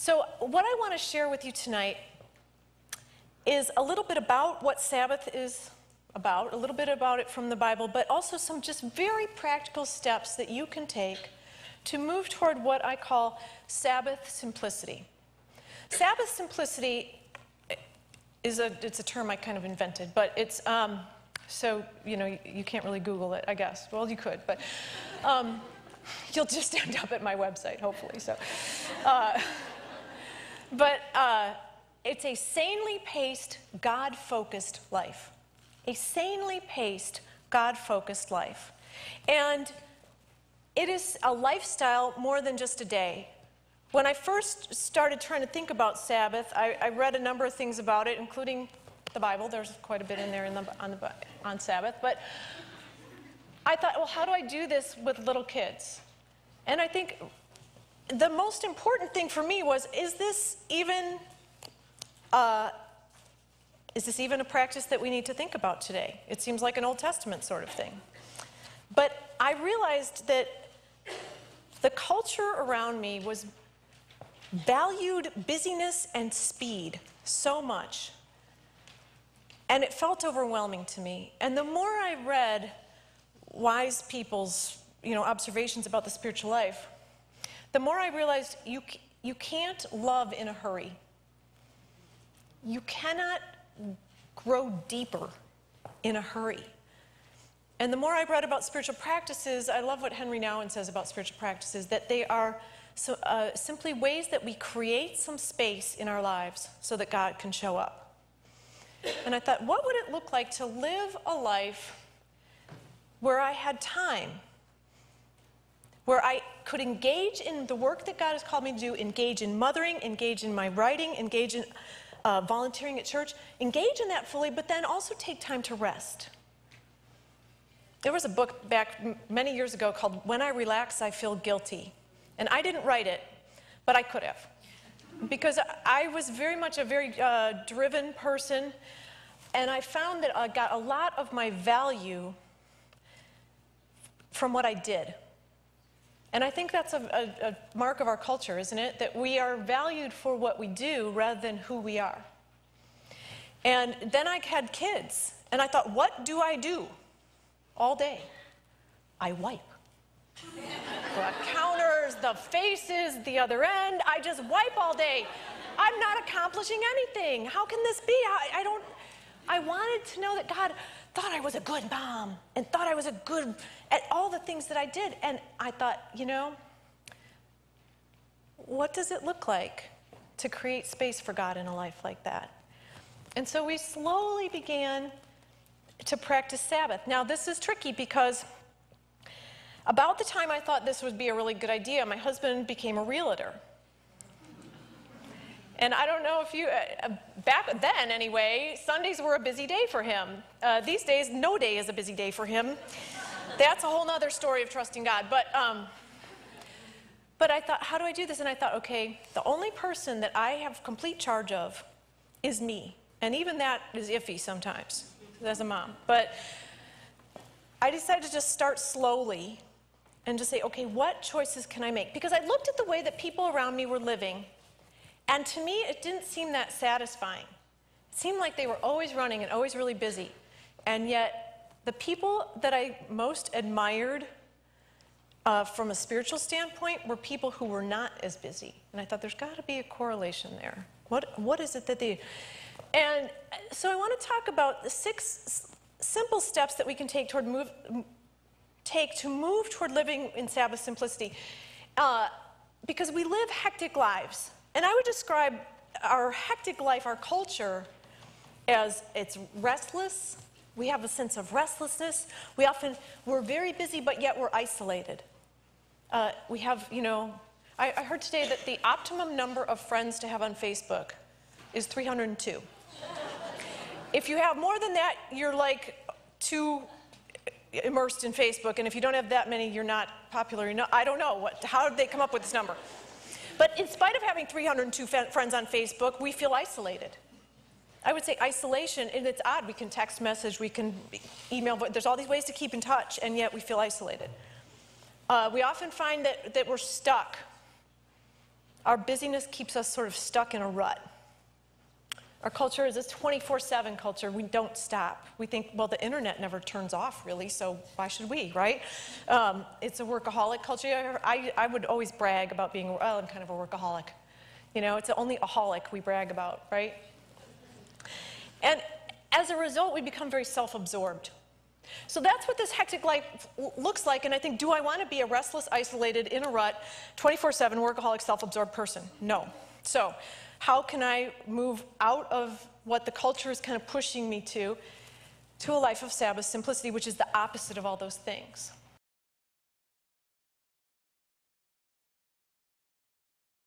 So what I want to share with you tonight is a little bit about what Sabbath is about, a little bit about it from the Bible, but also some just very practical steps that you can take to move toward what I call Sabbath simplicity. Sabbath simplicity it's a term I kind of invented, but it's, so, you know, you can't really Google it, I guess. Well, you could, but you'll just end up at my website, hopefully. So, it's a sanely paced, God-focused life. A sanely paced, God-focused life. And it is a lifestyle more than just a day. When I first started trying to think about Sabbath, I read a number of things about it, including the Bible. There's quite a bit in there on Sabbath. But I thought, well, how do I do this with little kids? And I think the most important thing for me was, is this even a practice that we need to think about today? It seems like an Old Testament sort of thing. But I realized that the culture around me valued busyness and speed so much. And it felt overwhelming to me. And the more I read wise people's, observations about the spiritual life, the more I realized you can't love in a hurry. You cannot grow deeper in a hurry. And the more I read about spiritual practices, I love what Henry Nouwen says about spiritual practices, that they are simply ways that we create some space in our lives so that God can show up. And I thought, what would it look like to live a life where I had time, where I could engage in the work that God has called me to do, engage in mothering, engage in my writing, engage in volunteering at church, engage in that fully, but then also take time to rest. There was a book back many years ago called When I Relax, I Feel Guilty. And I didn't write it, but I could have. Because I was very much a very driven person, and I found that I got a lot of my value from what I did. And I think that's a mark of our culture, isn't it? That we are valued for what we do rather than who we are. And then I had kids, and I thought, what do I do all day? I wipe. The counters, the faces, the other end, I just wipe all day. I'm not accomplishing anything. How can this be? I wanted to know that God thought I was a good mom and thought I was a good at all the things that I did. And I thought, what does it look like to create space for God in a life like that? And so we slowly began to practice Sabbath. Now, this is tricky because about the time I thought this would be a really good idea, my husband became a realtor. And I don't know if you, back then anyway, Sundays were a busy day for him. These days, no day is a busy day for him. That's a whole other story of trusting God. But I thought, how do I do this? And I thought, okay, the only person that I have complete charge of is me. And even that is iffy sometimes as a mom. But I decided to just start slowly and just say, okay, what choices can I make? Because I looked at the way that people around me were living, and to me, it didn't seem that satisfying. It seemed like they were always running and always really busy. And yet, the people that I most admired from a spiritual standpoint were people who were not as busy. And I thought, there's got to be a correlation there. What is it that they... And so I want to talk about the 6 simple steps that we can take to move toward living in Sabbath simplicity. Because we live hectic lives. And I would describe our hectic life, our culture, as it's restless. We have a sense of restlessness. We're very busy, but yet we're isolated. We have, I heard today that the optimum number of friends to have on Facebook is 302. If you have more than that, you're like too immersed in Facebook, and if you don't have that many, you're not popular enough. I don't know. How did they come up with this number? But in spite of having 302 friends on Facebook, we feel isolated. I would say isolation, and it's odd. We can text message, we can email, but there's all these ways to keep in touch, and yet we feel isolated. We often find that we're stuck. our busyness keeps us sort of stuck in a rut. Our culture is this 24/7 culture. We don't stop. We think, well, the internet never turns off, really, so why should we, right? It's a workaholic culture. I would always brag about being, well, I'm kind of a workaholic. You know, it's the only aholic we brag about, right? And as a result, we become very self-absorbed. So that's what this hectic life looks like, and I think, do I want to be a restless, isolated, in a rut, 24/7 workaholic, self-absorbed person? No. So how can I move out of what the culture is kind of pushing me to a life of Sabbath simplicity, which is the opposite of all those things?